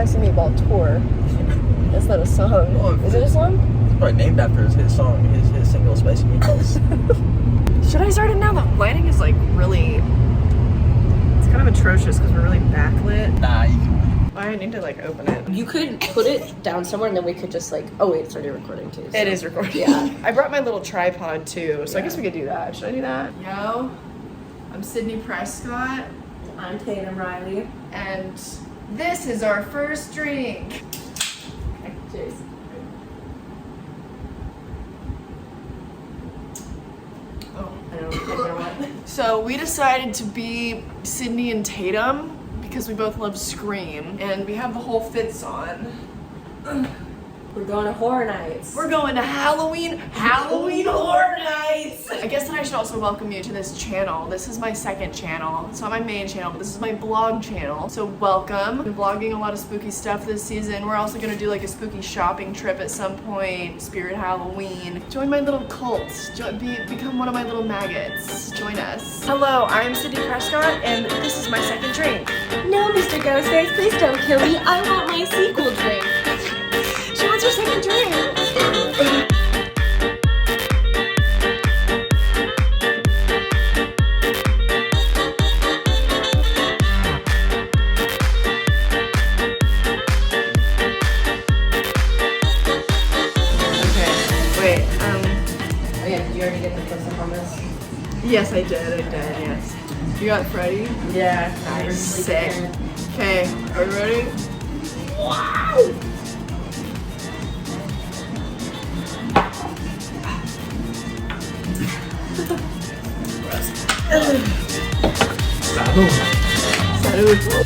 Spicy Meatball Tour. Is that a song? Oh, is it a song? It's probably named after his song, his single Spicy Meatballs. Should I start it now? The lighting is like really... It's kind of atrocious because we're really backlit. Nah, you can... I need to like open it. You could put it down somewhere and then we could just like, oh wait, it's already recording too. So. It is recording. Yeah. I brought my little tripod too, so I guess we could do that. Should I do that? Yo, I'm Sydney Prescott. I'm Tatum Riley. And this is our first drink. Cheers. Oh, I don't know what. So we decided to be Sydney and Tatum because we both love Scream, and we have the whole fits on. We're going to horror nights. We're going to Halloween Horror Nights! I guess that I should also welcome you to this channel. This is my second channel. It's not my main channel, but this is my blog channel. So welcome. I've been vlogging a lot of spooky stuff this season. We're also gonna do like a spooky shopping trip at some point. Spirit Halloween. Join my little cult. Become one of my little maggots. Join us. Hello, I'm Sydney Prescott, and this is my second drink. No, Mr. Ghostface, please don't kill me. I want my sequel drink. She wants her second drink. Oh yeah, did you already get the close-up on this? Yes, I did, yes. You got Freddy? Yeah. Nice. Sick. Okay, are you ready? Wow! Salud. Salud.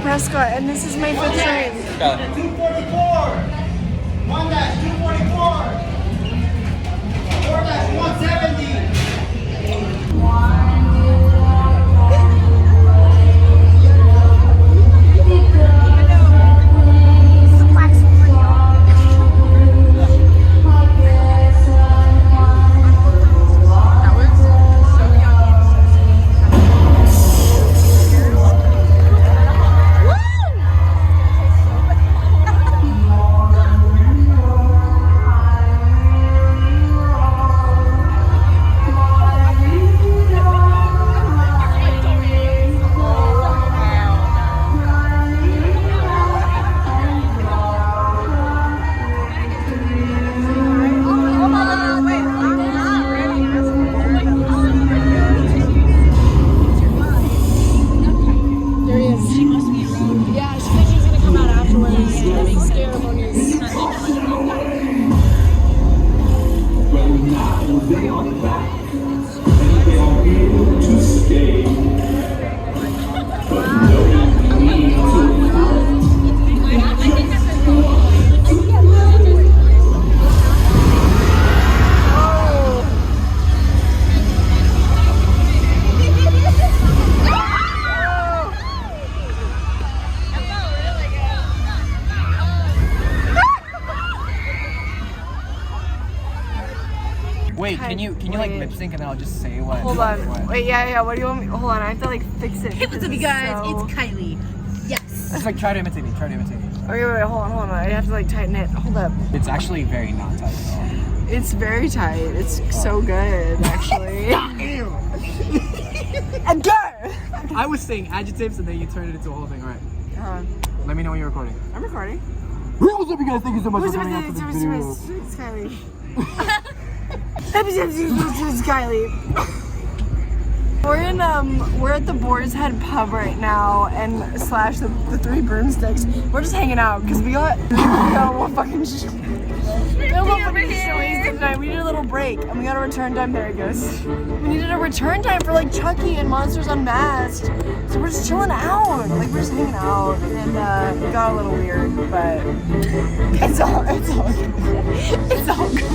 Prescott, and this is my fifth train. 244, 1-244, 4-170. Wait, can you like lip sync and then I'll just say what? Hold on. What? Wait, yeah. What do you want me? Hold on, I have to like fix it. Hey, what's up, you guys? It's Kylie. Yes. It's like try to imitate me. Wait, hold on. I have to like tighten it. Hold up. It's actually very not tight at all. It's very tight. It's so good, actually. And go! I was saying adjectives and then you turned it into a whole thing. All right. Let me know when you're recording. I'm recording. What's up, you guys? Thank you so much for coming out for this video. It's Kylie. It's Kylie. We're at the Boar's Head pub right now and slash the Three Broomsticks. We're just hanging out because we got one fucking tonight. We needed a little break and we got a return time. There it goes. We needed a return time for like Chucky and Monsters Unmasked. So we're just chilling out. Like we're just hanging out and it got a little weird, but it's all good. It's all good.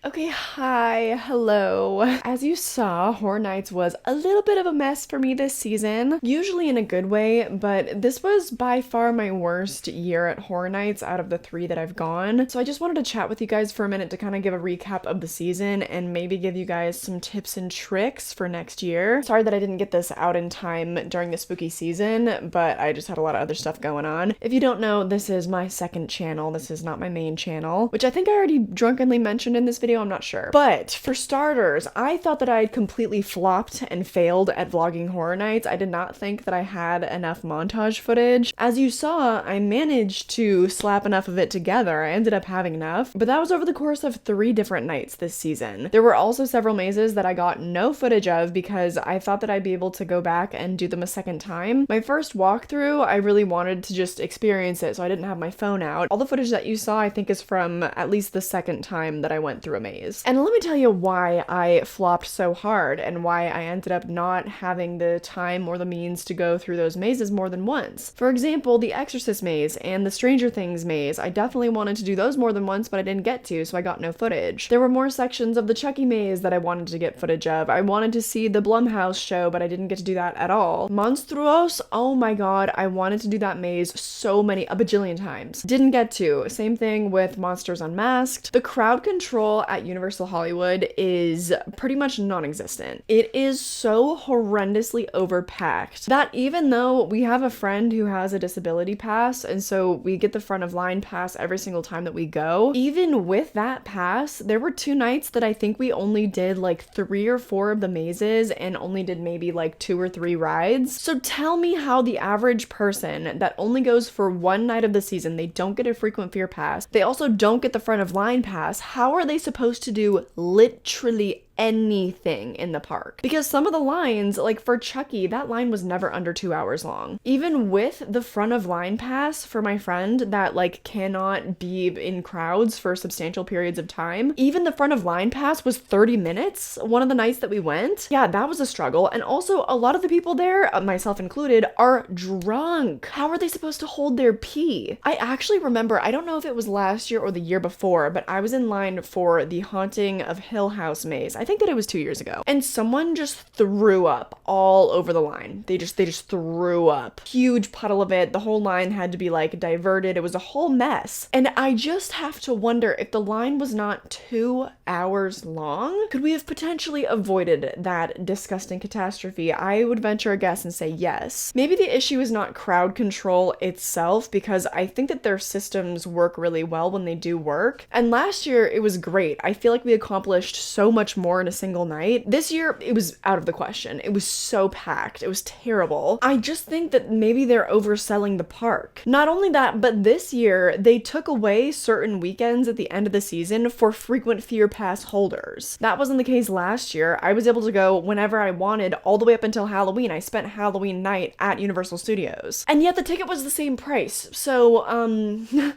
Okay, hi, hello. As you saw, Horror Nights was a little bit of a mess for me this season, usually in a good way, but this was by far my worst year at Horror Nights out of the 3 that I've gone. So I just wanted to chat with you guys for a minute to kind of give a recap of the season and maybe give you guys some tips and tricks for next year. Sorry that I didn't get this out in time during the spooky season, but I just had a lot of other stuff going on. If you don't know, this is my second channel. This is not my main channel, which I think I already drunkenly mentioned in this video. I'm not sure. But for starters, I thought that I had completely flopped and failed at vlogging Horror Nights. I did not think that I had enough montage footage. As you saw, I managed to slap enough of it together. I ended up having enough, but that was over the course of 3 different nights this season. There were also several mazes that I got no footage of because I thought that I'd be able to go back and do them a second time. My first walkthrough, I really wanted to just experience it, so I didn't have my phone out. All the footage that you saw, I think, is from at least the second time that I went through a maze. And let me tell you why I flopped so hard and why I ended up not having the time or the means to go through those mazes more than once. For example, the Exorcist maze and the Stranger Things maze, I definitely wanted to do those more than once, but I didn't get to, so I got no footage. There were more sections of the Chucky maze that I wanted to get footage of. I wanted to see the Blumhouse show, but I didn't get to do that at all. Monstruos, oh my god, I wanted to do that maze a bajillion times. Didn't get to. Same thing with Monsters Unmasked. The crowd control at Universal Hollywood is pretty much non-existent. It is so horrendously overpacked that even though we have a friend who has a disability pass, and so we get the front of line pass every single time that we go, even with that pass, there were 2 nights that I think we only did like 3 or 4 of the mazes and only did maybe like 2 or 3 rides. So tell me how the average person that only goes for 1 night of the season, they don't get a frequent fear pass, they also don't get the front of line pass, how are they supposed to do literally anything in the park. Because some of the lines, like for Chucky, that line was never under 2 hours long. Even with the front of line pass for my friend that like cannot be in crowds for substantial periods of time, even the front of line pass was 30 minutes one of the nights that we went. Yeah, that was a struggle. And also a lot of the people there, myself included, are drunk. How are they supposed to hold their pee? I actually remember, I don't know if it was last year or the year before, but I was in line for the Haunting of Hill House maze. I think that it was 2 years ago. And someone just threw up all over the line. They just threw up. Huge puddle of it. The whole line had to be like diverted. It was a whole mess. And I just have to wonder if the line was not 2 hours long, could we have potentially avoided that disgusting catastrophe? I would venture a guess and say yes. Maybe the issue is not crowd control itself, because I think that their systems work really well when they do work. And last year it was great. I feel like we accomplished so much more in a single night. This year it was out of the question. It was so packed. It was terrible. I just think that maybe they're overselling the park. Not only that, but this year they took away certain weekends at the end of the season for frequent fear pass holders. That wasn't the case last year. I was able to go whenever I wanted all the way up until Halloween. I spent Halloween night at Universal Studios. And yet the ticket was the same price. So,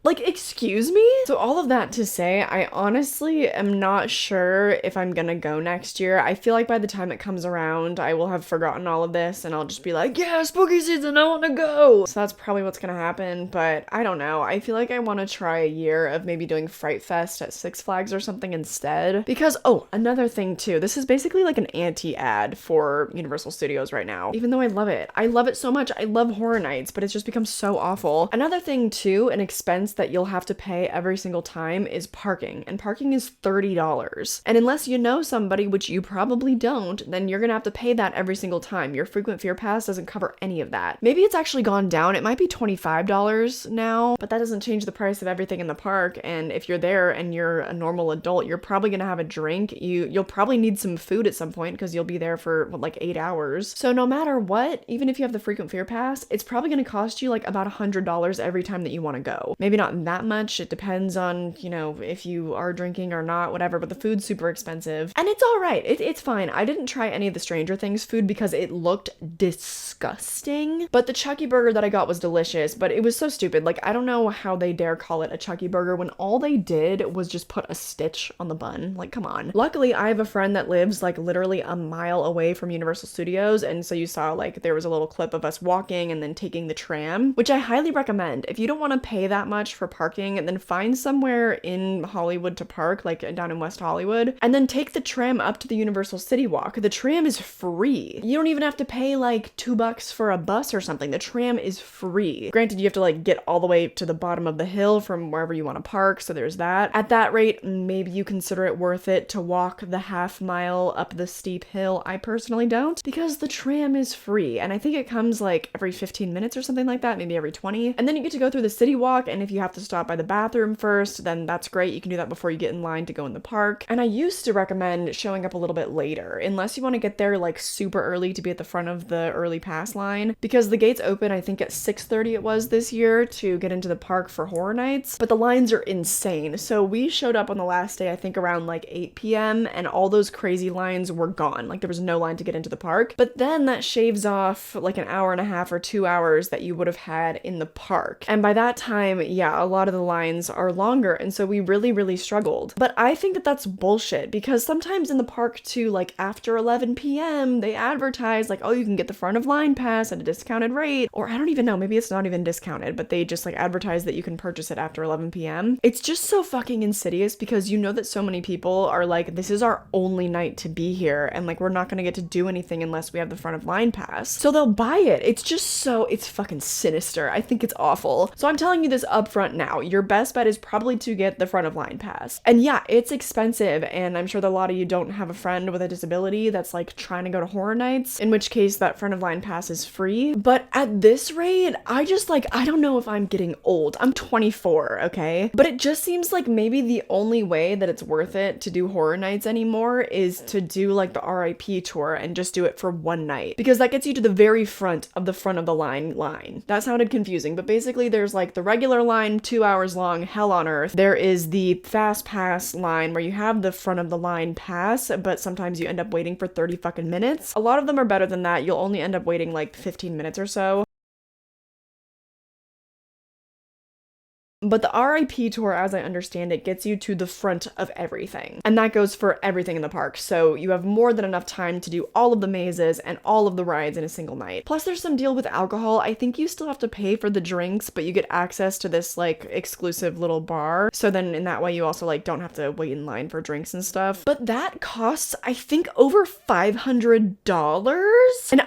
like, excuse me? So all of that to say, I honestly am not sure if I'm gonna go next year. I feel like by the time it comes around, I will have forgotten all of this and I'll just be like, yeah, spooky season, I wanna go. So that's probably what's gonna happen, but I don't know. I feel like I wanna try a year of maybe doing Fright Fest at Six Flags or something instead. Because, oh, another thing too, this is basically like an anti-ad for Universal Studios right now, even though I love it. I love it so much. I love Horror Nights, but it's just become so awful. Another thing too, an expense that you'll have to pay every single time is parking, and parking is $30. And unless you know somebody, which you probably don't, then you're gonna have to pay that every single time. Your frequent fear pass doesn't cover any of that. Maybe it's actually gone down. It might be $25 now, but that doesn't change the price of everything in the park. And if you're there and you're a normal adult, you're probably gonna have a drink. You'll probably need some food at some point because you'll be there for what, like 8 hours. So no matter what, even if you have the frequent fear pass, it's probably gonna cost you like about $100 every time that you want to go. Maybe not that much. It depends on, you know, if you are drinking or not, whatever, but the food's super expensive. And it's all right. It's fine. I didn't try any of the Stranger Things food because it looked disgusting, but the Chucky burger that I got was delicious, but it was so stupid. Like, I don't know how they dare call it a Chucky burger when all they did was just put a stitch on the bun. Like, come on. Luckily, I have a friend that lives like literally a mile away from Universal Studios, and so you saw like there was a little clip of us walking and then taking the tram, which I highly recommend. If you don't want to pay that much for parking, then find somewhere in Hollywood to park, like down in West Hollywood, and then take the tram up to the Universal City Walk. The tram is free. You don't even have to pay like $2 for a bus or something. The tram is free. Granted, you have to like get all the way to the bottom of the hill from wherever you want to park, so there's that. At that rate, maybe you consider it worth it to walk the half-mile up the steep hill. I personally don't, because the tram is free, and I think it comes like every 15 minutes or something like that, maybe every 20. And then you get to go through the city walk, and if you have to stop by the bathroom first, then that's great. You can do that before you get in line to go in the park. And I used to recommend showing up a little bit later, unless you want to get there like super early to be at the front of the early pass line, because the gates open, I think at 6:30 it was this year, to get into the park for Horror Nights, but the lines are insane. So we showed up on the last day, I think around like 8 p.m., and all those crazy lines were gone. Like, there was no line to get into the park, but then that shaves off like an hour and a half or 2 hours that you would have had in the park. And by that time, yeah, a lot of the lines are longer, and so we really struggled. But I think that that's bullshit, because sometimes in the park too, like after 11 p.m., they advertise like, oh, you can get the front of line pass at a discounted rate, or I don't even know, maybe it's not even discounted, but they just like advertise that you can purchase it after 11 p.m. It's just so fucking insidious, because you know that so many people are like, this is our only night to be here, and like we're not gonna get to do anything unless we have the front of line pass. So they'll buy it. It's just so, it's fucking sinister. I think it's awful. So I'm telling you this up front now. Your best bet is probably to get the front of line pass. And yeah, it's expensive, and I'm sure that a lot of you don't have a friend with a disability that's like trying to go to Horror Nights, in which case that front of line pass is free. But at this rate, I don't know if I'm getting old. I'm 24, okay? But it just seems like maybe the only way that it's worth worth it to do Horror Nights anymore is to do like the RIP tour and just do it for one night, because that gets you to the very front of the line. That sounded confusing, but basically there's like the regular line, 2 hours long, hell on earth. There is the fast pass line where you have the front of the line pass, but sometimes you end up waiting for 30 fucking minutes. A lot of them are better than that. You'll only end up waiting like 15 minutes or so. But the RIP tour, as I understand it, gets you to the front of everything. And that goes for everything in the park. So you have more than enough time to do all of the mazes and all of the rides in a single night. Plus there's some deal with alcohol. I think you still have to pay for the drinks, but you get access to this like exclusive little bar. So then in that way you also like don't have to wait in line for drinks and stuff. But that costs, I think, over $500. And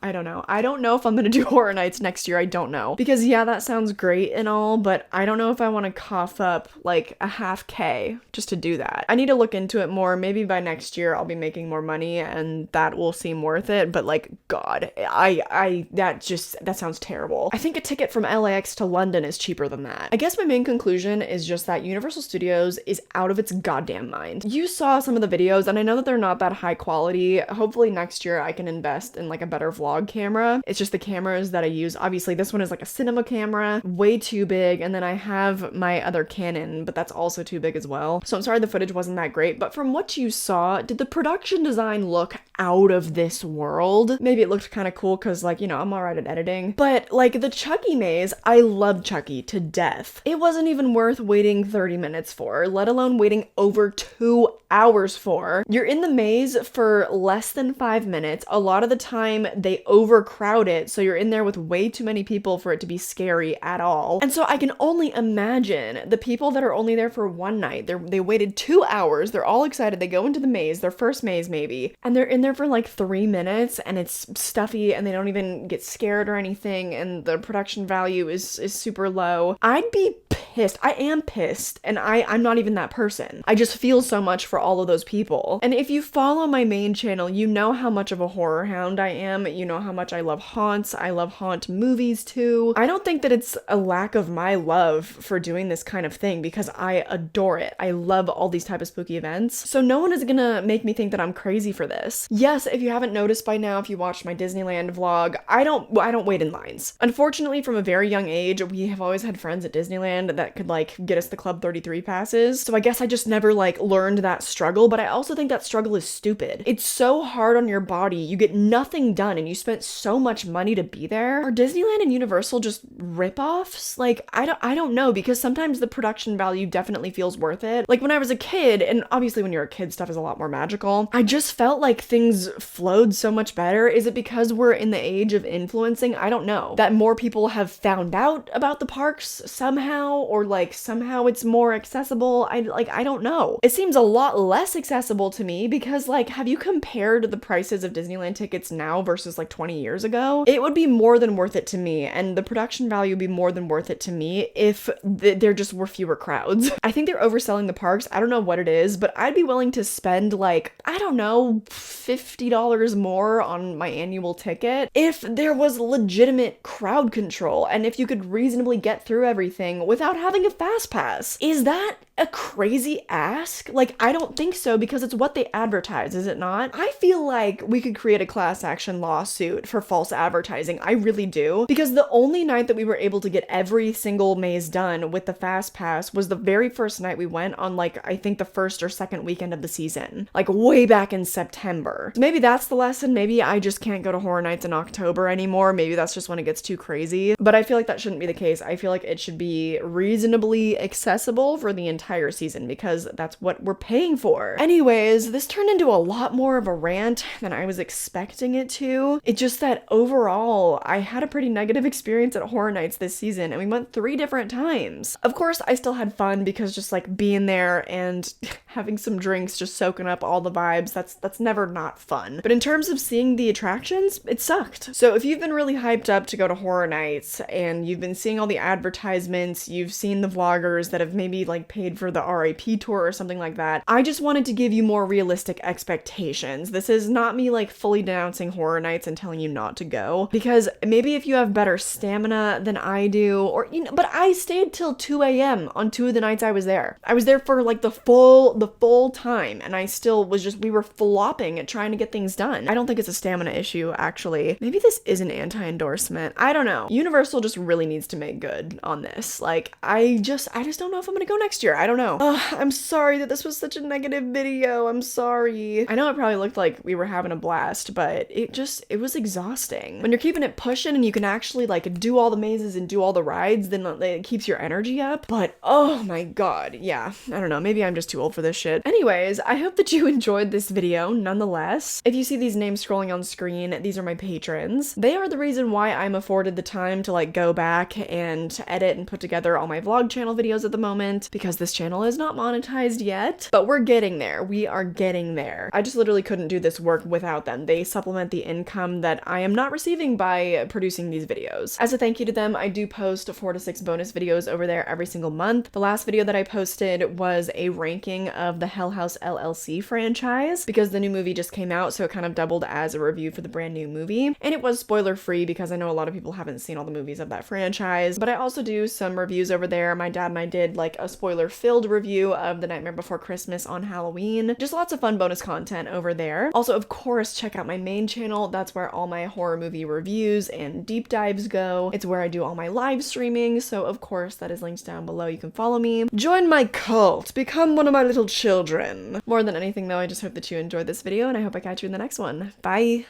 I don't know. I don't know if I'm gonna do Horror Nights next year. I don't know. Because yeah, that sounds great and all, but I don't know if I want to cough up like a $500 just to do that. I need to look into it more. Maybe by next year I'll be making more money and that will seem worth it. But like, God, that sounds terrible. I think a ticket from LAX to London is cheaper than that. I guess my main conclusion is just that Universal Studios is out of its goddamn mind. You saw some of the videos and I know that they're not that high quality. Hopefully next year I can invest in like a better vlog camera. It's just the cameras that I use. Obviously this one is like a cinema camera, way too big, and then I have my other Canon, but that's also too big as well. So I'm sorry the footage wasn't that great, but from what you saw, did the production design look out of this world? Maybe it looked kind of cool because like, you know, I'm alright at editing, but like the Chucky maze, I love Chucky to death. It wasn't even worth waiting 30 minutes for, let alone waiting over 2 hours for. You're in the maze for less than 5 minutes. A lot of the time they overcrowd it, so you're in there with way too many people for it to be scary at all. And so I can only imagine the people that are only there for one night. They waited 2 hours, they're all excited, they go into the maze, their first maze maybe, and they're in there for like 3 minutes and it's stuffy and they don't even get scared or anything and the production value is super low. I'd be pissed. I am pissed, and I'm not even that person. I just feel so much for all of those people. And if you follow my main channel, you know how much of a horror hound I am. You know how much I love haunts. I love haunt movies too. I don't think that it's a lack of my love for doing this kind of thing because I adore it. I love all these type of spooky events. So no one is gonna make me think that I'm crazy for this. Yes, if you haven't noticed by now, if you watched my Disneyland vlog, I don't wait in lines. Unfortunately, from a very young age, we have always had friends at Disneyland that could like get us the Club 33 passes. So I guess I just never like learned that struggle, but I also think that struggle is stupid. It's so hard on your body. You get nothing done and you spent so much money to be there. Are Disneyland and Universal just rip-offs? Like, I don't know, because sometimes the production value definitely feels worth it. Like when I was a kid, and obviously when you're a kid, stuff is a lot more magical, I just felt like things flowed so much better. Is it because we're in the age of influencing? I don't know. That more people have found out about the parks somehow, or like somehow it's more accessible. I don't know. It seems a lot less accessible to me because like, have you compared the prices of Disneyland tickets now versus like 20 years ago? It would be more than worth it to me, and the production value would be more than worth it to me if there just were fewer crowds. I think they're overselling the parks. I don't know what it is, but I'd be willing to spend like, I don't know, $50 more on my annual ticket if there was legitimate crowd control and if you could reasonably get through everything without having a fast pass. Is that a crazy ask? Like, I don't think so, because it's what they advertise, is it not? I feel like we could create a class action lawsuit for false advertising. I really do. Because the only night that we were able to get every single maze done with the fast pass was the very first night we went on, like, I think the first or second weekend of the season. Like, way back in September. Maybe that's the lesson. Maybe I just can't go to Horror Nights in October anymore. Maybe that's just when it gets too crazy. But I feel like that shouldn't be the case. I feel like it should be reasonably accessible for the entire season, because that's what we're paying for. Anyways, this turned into a lot more of a rant than I was expecting it to. It's just that overall, I had a pretty negative experience at Horror Nights this season, and we went 3 different times. Of course, I still had fun because just like being there and having some drinks, just soaking up all the vibes, that's never not fun. But in terms of seeing the attractions, it sucked. So if you've been really hyped up to go to Horror Nights and you've been seeing all the advertisements, you've seen the vloggers that have maybe like paid paid for the RIP tour or something like that. I just wanted to give you more realistic expectations. This is not me like fully denouncing horror nights and telling you not to go, because maybe if you have better stamina than I do, or but I stayed till 2 a.m. on 2 of the nights I was there. I was there for like the full time, and I still was just, we were flopping at trying to get things done. I don't think it's a stamina issue, actually. Maybe this is an anti-endorsement. I don't know. Universal just really needs to make good on this. Like, I just don't know if I'm gonna go next year. I don't know. I'm sorry that this was such a negative video. I'm sorry. I know it probably looked like we were having a blast, but it was exhausting. When you're keeping it pushing and you can actually like do all the mazes and do all the rides, then it keeps your energy up. But oh my god, yeah. I don't know. Maybe I'm just too old for this shit. Anyways, I hope that you enjoyed this video nonetheless. If you see these names scrolling on screen, these are my patrons. They are the reason why I'm afforded the time to like go back and edit and put together all my vlog channel videos at the moment, because this channel is not monetized yet, but we're getting there. We are getting there. I just literally couldn't do this work without them. They supplement the income that I am not receiving by producing these videos. As a thank you to them, I do post 4 to 6 bonus videos over there every single month. The last video that I posted was a ranking of the Hell House LLC franchise, because the new movie just came out, so it kind of doubled as a review for the brand new movie. And it was spoiler free because I know a lot of people haven't seen all the movies of that franchise, but I also do some reviews over there. My dad and I did like a spoiler filled review of The Nightmare Before Christmas on Halloween. Just lots of fun bonus content over there. Also, of course, check out my main channel. That's where all my horror movie reviews and deep dives go. It's where I do all my live streaming, so of course that is linked down below. You can follow me. Join my cult. Become one of my little children. More than anything though, I just hope that you enjoyed this video, and I hope I catch you in the next one. Bye!